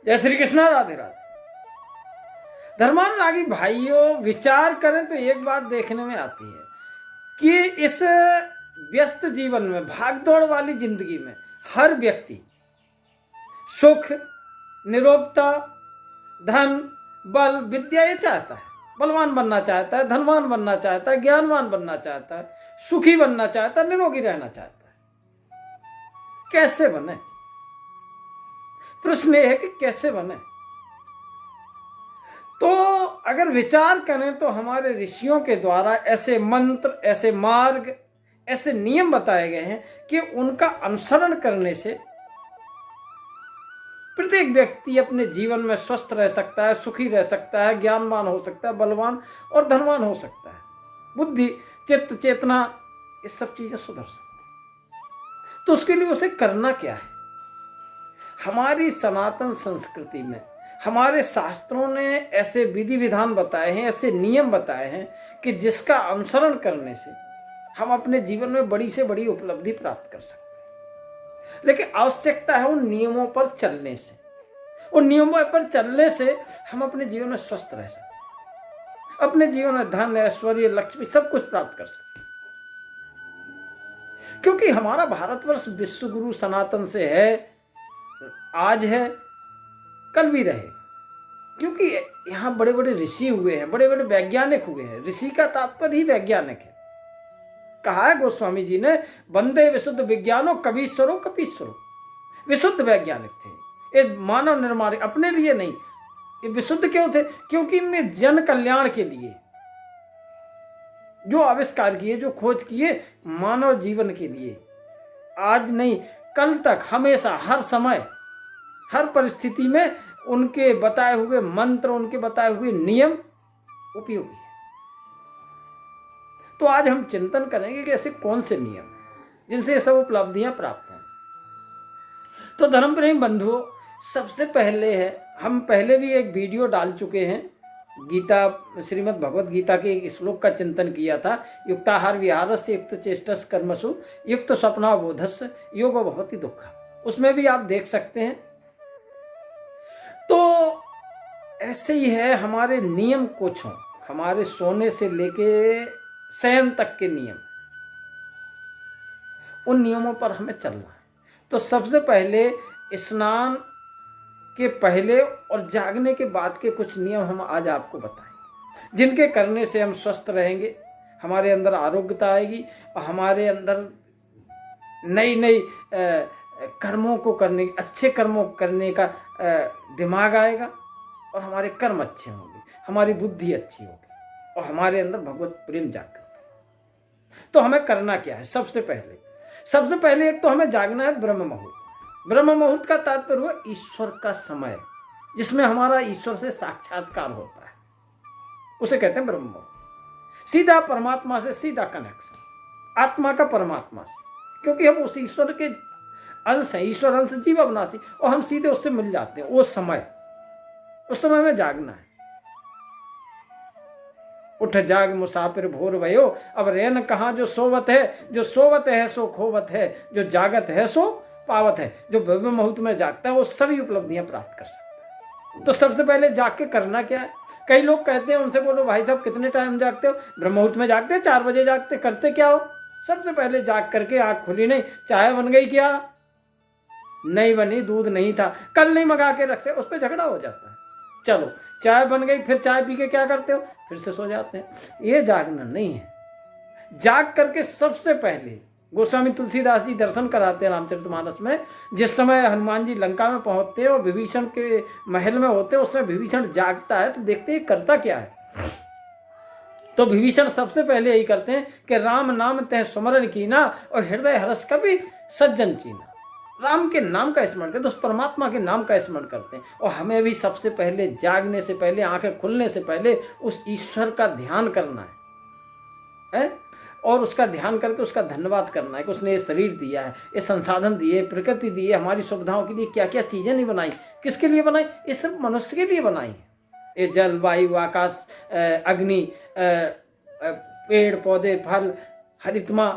जय श्री कृष्ण, राधे राधे। धर्मानुरागी भाइयों, विचार करें तो एक बात देखने में आती है कि इस व्यस्त जीवन में, भागदौड़ वाली जिंदगी में हर व्यक्ति सुख, निरोगता, धन, बल, विद्या ये चाहता है। बलवान बनना चाहता है, धनवान बनना चाहता है, ज्ञानवान बनना चाहता है, सुखी बनना चाहता है, निरोगी रहना चाहता है। कैसे बने? प्रश्न यह है कि कैसे बने। तो अगर विचार करें तो हमारे ऋषियों के द्वारा ऐसे मंत्र, ऐसे मार्ग, ऐसे नियम बताए गए हैं कि उनका अनुसरण करने से प्रत्येक व्यक्ति अपने जीवन में स्वस्थ रह सकता है, सुखी रह सकता है, ज्ञानवान हो सकता है, बलवान और धनवान हो सकता है। बुद्धि, चित्त, चेतना, ये सब चीजें सुधर सकती। तो उसके लिए उसे करना क्या है? हमारी सनातन संस्कृति में हमारे शास्त्रों ने ऐसे विधि विधान बताए हैं, ऐसे नियम बताए हैं कि जिसका अनुसरण करने से हम अपने जीवन में बड़ी से बड़ी उपलब्धि प्राप्त कर सकते हैं। लेकिन आवश्यकता है उन नियमों पर चलने से। उन नियमों पर चलने से हम अपने जीवन में स्वस्थ रह सकते हैं, अपने जीवन में धन, ऐश्वर्य, लक्ष्मी सब कुछ प्राप्त कर सकते हैं। क्योंकि हमारा भारतवर्ष विश्व गुरु सनातन से है, आज है, कल भी रहेगा। क्योंकि यहाँ बड़े बड़े ऋषि हुए हैं, बड़े बड़े वैज्ञानिक हुए हैं। ऋषि का तात्पर्य ही वैज्ञानिक है। कहा है गोस्वामी जी ने, वंदे विशुद्ध विज्ञानो कवीश्वरो कपीश्वरो। विशुद्ध वैज्ञानिक थे, ये मानव निर्माण, अपने लिए नहीं। ये विशुद्ध क्यों थे? क्योंकि इनने जन कल्याण के लिए जो आविष्कार किए, जो खोज किए, मानव जीवन के लिए, आज नहीं कल तक, हमेशा, हर समय, हर परिस्थिति में उनके बताए हुए मंत्र, उनके बताए हुए नियम उपयोगी है। तो आज हम चिंतन करेंगे कि ऐसे कौन से नियम हैं जिनसे ये सब उपलब्धियां प्राप्त हों। तो धर्म प्रेमी बंधुओं, सबसे पहले है, हम पहले भी एक वीडियो डाल चुके हैं, गीता, श्रीमद् भगवद गीता के एक श्लोक का चिंतन किया था। युक्ताहार विहारस्य युक्त चेष्टस् कर्मसु युक्त स्वप्नावबोधस्य योगो भवति दुःख। उसमें भी आप देख सकते हैं। तो ऐसे ही है, हमारे नियम कुछ हों, हमारे सोने से लेके शयन तक के नियम, उन नियमों पर हमें चलना है। तो सबसे पहले स्नान के पहले और जागने के बाद के कुछ नियम हम आज आपको बताएंगे, जिनके करने से हम स्वस्थ रहेंगे, हमारे अंदर आरोग्यता आएगी और हमारे अंदर नई नई कर्मों को करने, अच्छे कर्मों करने का दिमाग आएगा और हमारे कर्म अच्छे होंगे, हमारी बुद्धि अच्छी होगी और हमारे अंदर भगवत प्रेम जागृत। तो हमें करना क्या है? सबसे पहले एक तो हमें जागना है ब्रह्म मुहूर्त। ब्रह्म मुहूर्त का तात्पर्य हुआ ईश्वर का समय, जिसमें हमारा ईश्वर से साक्षात्कार होता है, उसे कहते हैं ब्रह्म मुहूर्त। सीधा परमात्मा से सीधा कनेक्शन, आत्मा का परमात्मा से, क्योंकि हम उस ईश्वर के अंश हैं, ईश्वर अंश जीव अविनाशी, और हम सीधे उससे मिल जाते हैं। उस समय में जागना है। उठ जाग मुसाफिर भोर भयो, अब रेन कहाँ जो सोवत है, जो सोवत है सो खोवत है, जो जागत है सो पावत है। जो ब्रह्म मुहूर्त में जागता है वो सभी उपलब्धियां प्राप्त कर सकता है। तो सबसे पहले जाग के करना क्या है? कई लोग कहते हैं, उनसे बोलो भाई साहब कितने टाइम जागते हो? ब्रह्म मुहूर्त में जागते, 4 बजे जागते, करते क्या हो? सबसे पहले जाग करके, आँख खुली नहीं, चाय बन गई क्या? नहीं बनी, दूध नहीं था, कल नहीं मंगा के रखते, उस पर झगड़ा हो जाता है। चलो चाय बन गई, फिर चाय पी के क्या करते हो? फिर से सो जाते हैं। ये जागना नहीं है। जाग करके सबसे पहले गोस्वामी तुलसीदास जी दर्शन कराते हैं रामचरितमानस में। जिस समय हनुमान जी लंका में पहुंचते हैं और विभीषण के महल में होते हैं, उसमें विभीषण जागता है, तो देखते हैं करता क्या है। तो विभीषण सबसे पहले यही करते हैं कि राम नाम तह सुमरन कीना और हृदय हर्ष कभी सज्जन चीना। राम के नाम का स्मरण करते, उस परमात्मा के नाम का स्मरण करते हैं। और हमें भी सबसे पहले जागने से पहले, आंखें खुलने से पहले उस ईश्वर का ध्यान करना है और उसका ध्यान करके उसका धन्यवाद करना है कि उसने ये शरीर दिया है, ये संसाधन दिए, प्रकृति दी है, हमारी सुविधाओं के लिए क्या क्या चीजें नहीं बनाई, किसके लिए बनाई? ये सब मनुष्य के लिए बनाई। ये जल, वायु, आकाश, अग्नि, पेड़ पौधे, फल, हरितमा,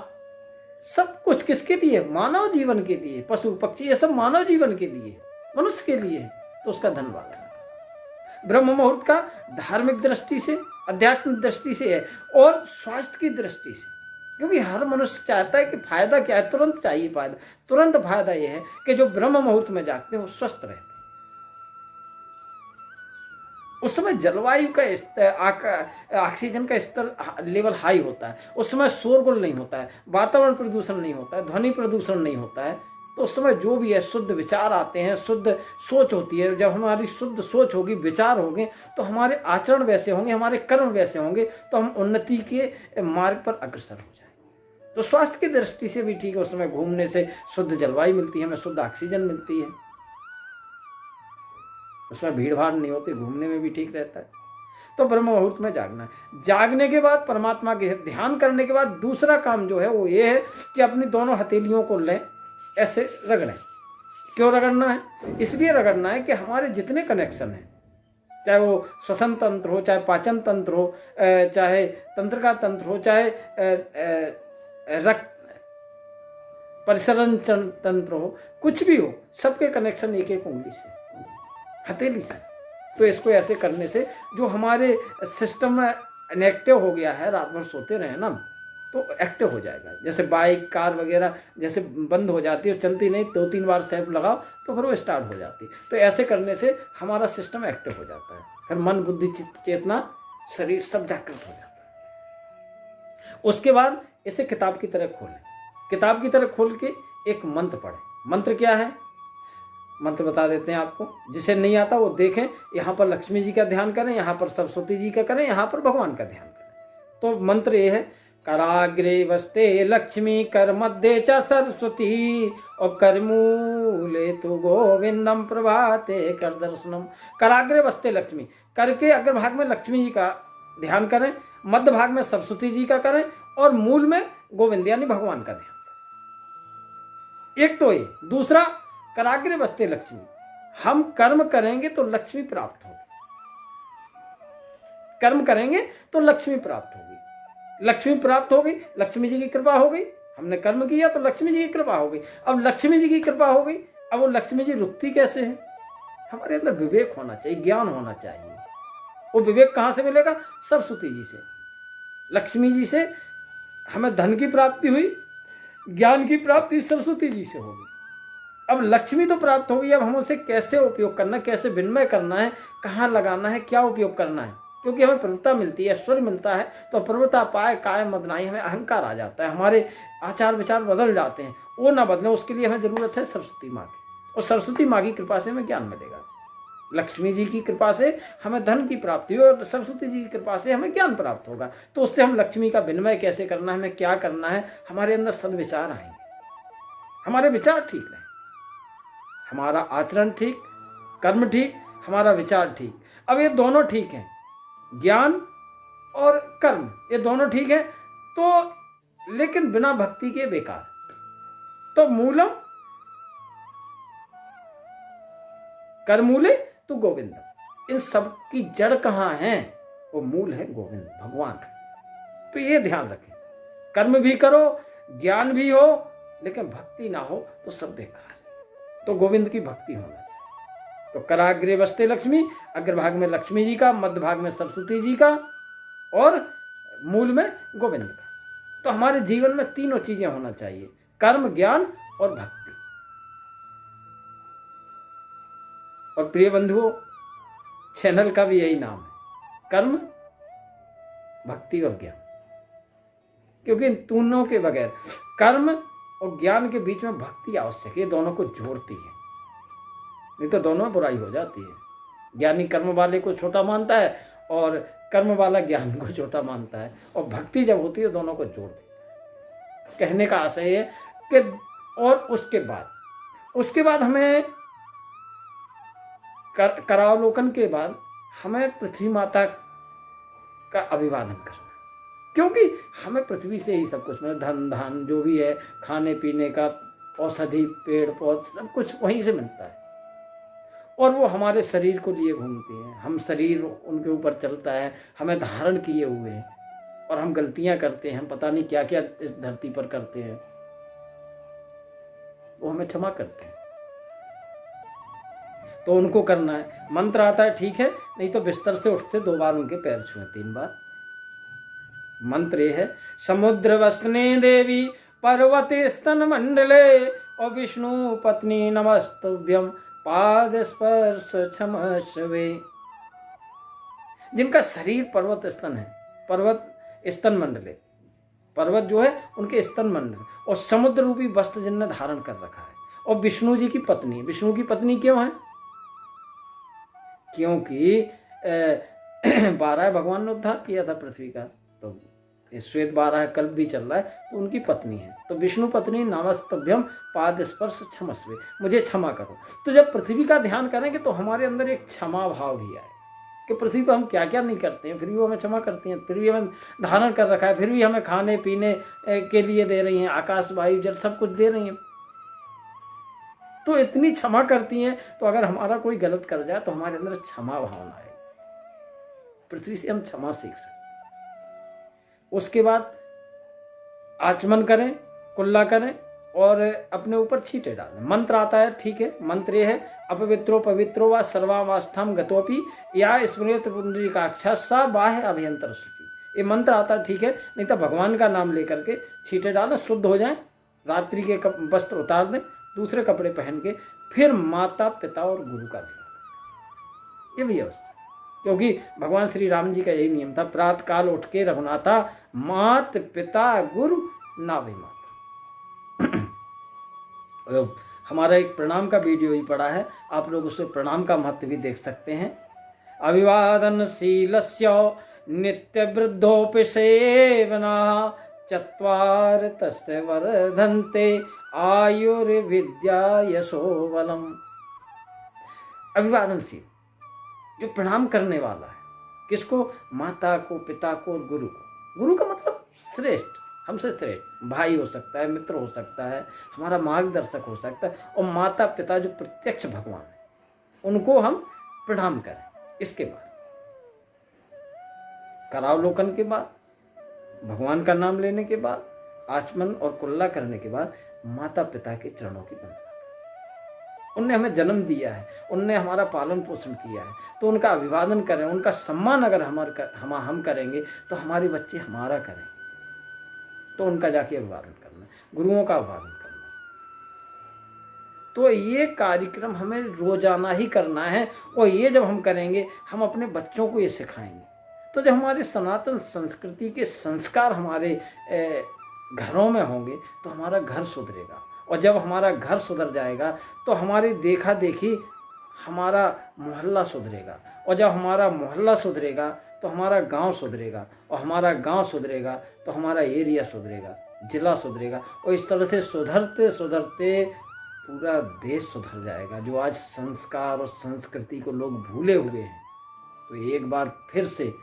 सब कुछ किसके लिए? मानव जीवन के लिए। पशु पक्षी ये सब मानव जीवन के लिए, मनुष्य के लिए। तो उसका धन बाधा। ब्रह्म मुहूर्त का धार्मिक दृष्टि से, आध्यात्मिक दृष्टि से है और स्वास्थ्य की दृष्टि से, क्योंकि हर मनुष्य चाहता है कि फायदा क्या है, तुरंत चाहिए फायदा। तुरंत फायदा यह है कि जो ब्रह्म मुहूर्त में जागते हैं वो स्वस्थ रहते हैं। उस समय जलवायु का ऑक्सीजन का स्तर लेवल हाई होता है, उस समय शोरगुल नहीं होता है, वातावरण प्रदूषण नहीं होता है, ध्वनि प्रदूषण नहीं होता है। तो उस समय जो भी है शुद्ध विचार आते हैं, शुद्ध सोच होती है। जब हमारी शुद्ध सोच होगी, विचार होंगे, तो हमारे आचरण वैसे होंगे, हमारे कर्म वैसे होंगे, तो हम उन्नति के मार्ग पर अग्रसर हो जाएंगे। तो स्वास्थ्य की दृष्टि से भी ठीक है, उस समय घूमने से शुद्ध जलवायु मिलती है, हमें शुद्ध ऑक्सीजन मिलती है, उसमें भीड़ भाड़ नहीं होती, घूमने में भी ठीक रहता है। तो ब्रह्म मुहूर्त में जागना है। जागने के बाद परमात्मा के ध्यान करने के बाद दूसरा काम जो है वो ये है कि अपनी दोनों हथेलियों को लें, ऐसे रगड़ें। क्यों रगड़ना है? इसलिए रगड़ना है कि हमारे जितने कनेक्शन हैं, चाहे वो श्वसन तंत्र हो, चाहे पाचन तंत्र हो, चाहे तंत्रिका तंत्र हो, चाहे रक्त परिसरण तंत्र हो, कुछ भी हो, सबके कनेक्शन एक एक उंगली से, हथेली से। तो इसको ऐसे करने से जो हमारे सिस्टम में इनएक्टिव हो गया है, रात भर सोते रहे ना, तो एक्टिव हो जाएगा। जैसे बाइक कार वगैरह जैसे बंद हो जाती है, चलती नहीं, 2-3 बार सेल्फ लगाओ तो फिर वो स्टार्ट हो जाती है। तो ऐसे करने से हमारा सिस्टम एक्टिव हो जाता है, फिर मन बुद्धि चित्त चेतना शरीर सब जागृत हो जाता है। उसके बाद इसे किताब की तरह खोलें, किताब की तरह खोल के एक मंत्र पढ़ें। मंत्र क्या है? मंत्र बता देते हैं आपको, जिसे नहीं आता वो देखें। यहाँ पर लक्ष्मी जी का ध्यान करें, यहाँ पर सरस्वती जी का करें, यहाँ पर भगवान का ध्यान करें। तो मंत्र ये है, कराग्रे वस्ते लक्ष्मी कर मध्य च सरस्वती और कर मूले तो गोविंदम प्रभाते कर दर्शनम। कराग्रे वस्ते लक्ष्मी, करके अग्रभाग में लक्ष्मी जी का ध्यान करें, मध्य भाग में सरस्वती जी का करें और मूल में गोविंद यानी भगवान का ध्यान करें। एक तो ये। दूसरा, कराग्रे वस्ते लक्ष्मी, हम कर्म करेंगे तो लक्ष्मी प्राप्त होगी, कर्म करेंगे तो लक्ष्मी प्राप्त होगी। लक्ष्मी प्राप्त होगी, लक्ष्मी जी की कृपा हो गई। हमने कर्म किया तो लक्ष्मी जी की कृपा हो गई। अब लक्ष्मी जी की कृपा हो गई, अब वो लक्ष्मी जी रुकती कैसे है? हमारे अंदर विवेक होना चाहिए, ज्ञान होना चाहिए। वो विवेक कहाँ से मिलेगा? सरस्वती जी से, लक्ष्मी जी से हमें धन की प्राप्ति हुई, ज्ञान की प्राप्ति सरस्वती जी से होगी। अब लक्ष्मी तो प्राप्त होगी, अब हम उसे कैसे उपयोग करना है, कैसे विनिमय करना है, कहाँ लगाना है, क्या उपयोग करना है। क्योंकि हमें प्रभुता मिलती है, ऐश्वर्य मिलता है, तो प्रभुता पाए काय मद नाही, हमें अहंकार आ जाता है, हमारे आचार विचार बदल जाते हैं। वो ना बदले, उसके लिए हमें जरूरत है सरस्वती माँ की, और सरस्वती माँ की कृपा से हमें ज्ञान मिलेगा। लक्ष्मी जी की कृपा से हमें धन की प्राप्ति हो और सरस्वती जी की कृपा से हमें ज्ञान प्राप्त होगा। तो उससे हम लक्ष्मी का विनिमय कैसे करना है, हमें क्या करना है, हमारे अंदर सद्विचार आएंगे, हमारे विचार ठीक रहे, हमारा आचरण ठीक, कर्म ठीक, हमारा विचार ठीक। अब ये दोनों ठीक हैं, ज्ञान और कर्म ये दोनों ठीक है, तो लेकिन बिना भक्ति के बेकार। तो मूलम कर्मूले तो गोविंदम, इन सब की जड़ कहाँ है? वो मूल है गोविंद भगवान। तो ये ध्यान रखें, कर्म भी करो, ज्ञान भी हो, लेकिन भक्ति ना हो तो सब बेकार। तो गोविंद की भक्ति होना चाहिए। तो कराग्रे वस्ते लक्ष्मी, अग्रभाग में लक्ष्मी जी का, मध्य भाग में सरस्वती जी का और मूल में गोविंद का। तो हमारे जीवन में तीनों चीजें होना चाहिए, कर्म, ज्ञान और भक्ति। और प्रिय बंधुओं, चैनल का भी यही नाम है, कर्म, भक्ति और ज्ञान। क्योंकि इन तीनों के बगैर, कर्म और ज्ञान के बीच में भक्ति आवश्यक है, ये दोनों को जोड़ती है, नहीं तो दोनों बुराई हो जाती है। ज्ञानी कर्म वाले को छोटा मानता है और कर्म वाला ज्ञान को छोटा मानता है, और भक्ति जब होती है दोनों को जोड़ देती है। कहने का आशय है कि और उसके बाद हमें करावलोकन के बाद हमें पृथ्वी माता का अभिवादन करना, क्योंकि हमें पृथ्वी से ही सब कुछ मिला, धन धान जो भी है, खाने पीने का, औषधि, पेड़ पौधे, सब कुछ वहीं से मिलता है। और वो हमारे शरीर को लिए घूमते हैं, हम शरीर उनके ऊपर चलता है, हमें धारण किए हुए हैं, और हम गलतियां करते हैं, हम पता नहीं क्या क्या इस धरती पर करते हैं, वो हमें क्षमा करते हैं। तो उनको करना है। मंत्र आता है ठीक है, नहीं तो बिस्तर से उठ से 2 बार उनके पैर छुए, 3 बार। मंत्र ये है, समुद्र वसने देवी पर्वते स्तन मंडले और विष्णु पत्नी नमस्तुभ्यम पाद स्पर्श क्षमस्वे। जिनका शरीर पर्वत स्तन है, पर्वत स्तन मंडले, पर्वत जो है उनके स्तन मंडल, और समुद्र रूपी वस्त्र जिनने धारण कर रखा है, और विष्णु जी की पत्नी। विष्णु की पत्नी क्यों है? क्योंकि 12 भगवान ने उद्धार किया था पृथ्वी का, तो श्वेत 12 कल्प भी चल रहा है, तो उनकी पत्नी है। तो विष्णु पत्नी नमस्तभ्यम पाद स्पर्श क्षमस्वे, मुझे क्षमा करो। तो जब पृथ्वी का ध्यान करेंगे तो हमारे अंदर एक क्षमा भाव भी आए कि पृथ्वी पर हम क्या क्या नहीं करते हैं, फिर भी वो हमें क्षमा करती हैं, फिर भी हमें धारण कर रखा है, फिर भी हमें खाने पीने के लिए दे रही हैं, आकाश वायु जल सब कुछ दे रही हैं, तो इतनी क्षमा करती हैं। तो अगर हमारा कोई गलत कर जाए तो हमारे अंदर क्षमा भावना है, पृथ्वी से हम क्षमा सीख सकते। उसके बाद आचमन करें, कुल्ला करें और अपने ऊपर छींटे डालें। मंत्र आता है ठीक है, मंत्र ये है, अपवित्रो पवित्रो व सर्वावस्थाम गतोपि या स्मृत पुंडरीकाक्षा सा बाह्य अभ्यंतर शुचि। ये मंत्र आता है ठीक है, नहीं तो भगवान का नाम लेकर के छींटे डालें, शुद्ध हो जाएं, रात्रि के वस्त्र उतार दें, दूसरे कपड़े पहन के फिर माता पिता और गुरु का अभिवादन। ये भी अवस्था, क्योंकि भगवान श्री राम जी का यही नियम था, प्रातः काल उठ के रघुनाथा मात पिता गुरु नावे माता। हमारा एक प्रणाम का वीडियो ही पड़ा है, आप लोग उससे प्रणाम का महत्व भी देख सकते हैं। अभिवादनशीलस्य नित्य वृद्धोपि सेवना चत्वार तस्य वर्धन्ते आयुर्विद्या यशो बलम। अभिवादनशील, जो प्रणाम करने वाला है, किसको? माता को, पिता को और गुरु को। गुरु का मतलब श्रेष्ठ, हमसे श्रेष्ठ, भाई हो सकता है, मित्र हो सकता है, हमारा मार्गदर्शक हो सकता है, और माता पिता जो प्रत्यक्ष भगवान है, उनको हम प्रणाम करें। इसके बाद करावलोकन के बाद, भगवान का नाम लेने के बाद, आचमन और कुल्ला करने के बाद माता पिता के चरणों की वंदना। उनने हमें जन्म दिया है, उनने हमारा पालन पोषण किया है, तो उनका अभिवादन करें, उनका सम्मान अगर हम करेंगे तो हमारे बच्चे हमारा करेंगे। तो उनका जाके अभिवादन करना, गुरुओं का अभिवादन करना। तो ये कार्यक्रम हमें रोजाना ही करना है, और ये जब हम करेंगे हम अपने बच्चों को ये सिखाएंगे। तो जब हमारे सनातन संस्कृति के संस्कार हमारे घरों में होंगे तो हमारा घर सुधरेगा, और जब हमारा घर सुधर जाएगा तो हमारी देखा देखी हमारा मोहल्ला सुधरेगा, और जब हमारा मोहल्ला सुधरेगा तो हमारा गांव सुधरेगा, और हमारा गांव सुधरेगा तो हमारा एरिया सुधरेगा, जिला सुधरेगा, और इस तरह से सुधरते सुधरते पूरा देश सुधर जाएगा। जो आज संस्कार और संस्कृति को लोग भूले हुए हैं, तो एक बार फिर से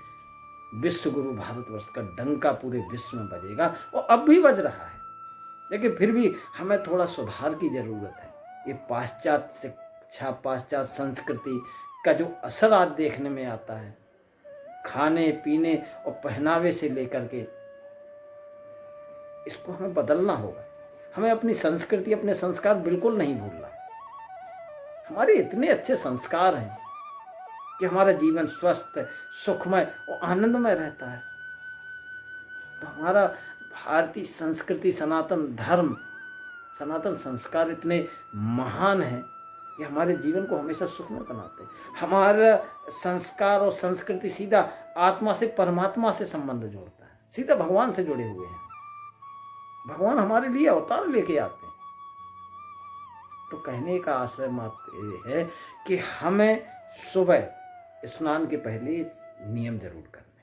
विश्व गुरु भारतवर्ष का डंका पूरे विश्व में बजेगा, और अब भी बज रहा है, लेकिन फिर भी हमें थोड़ा सुधार की ज़रूरत है। ये पाश्चात्य शिक्षा, पाश्चात्य संस्कृति का जो असर आज देखने में आता है, खाने पीने और पहनावे से लेकर के, इसको हमें बदलना होगा। हमें अपनी संस्कृति, अपने संस्कार बिल्कुल नहीं भूलना। हमारे इतने अच्छे संस्कार हैं कि हमारा जीवन स्वस्थ, सुखमय और आनंदमय रहता है। तो हमारा भारतीय संस्कृति, सनातन धर्म, सनातन संस्कार इतने महान हैं कि हमारे जीवन को हमेशा सुखमय बनाते हैं। हमारा संस्कार और संस्कृति सीधा आत्मा से, परमात्मा से संबंध जोड़ता है, सीधा भगवान से जुड़े हुए हैं। भगवान हमारे लिए अवतार लेके आते हैं। तो कहने का आशय मात्र ये है कि हमें सुबह स्नान के पहले नियम जरूर करने,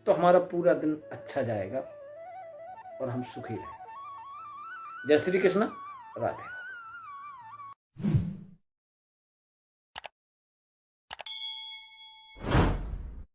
तो हमारा पूरा दिन अच्छा जाएगा और हम सुखी रहेंगे। जय श्री कृष्ण, राधे।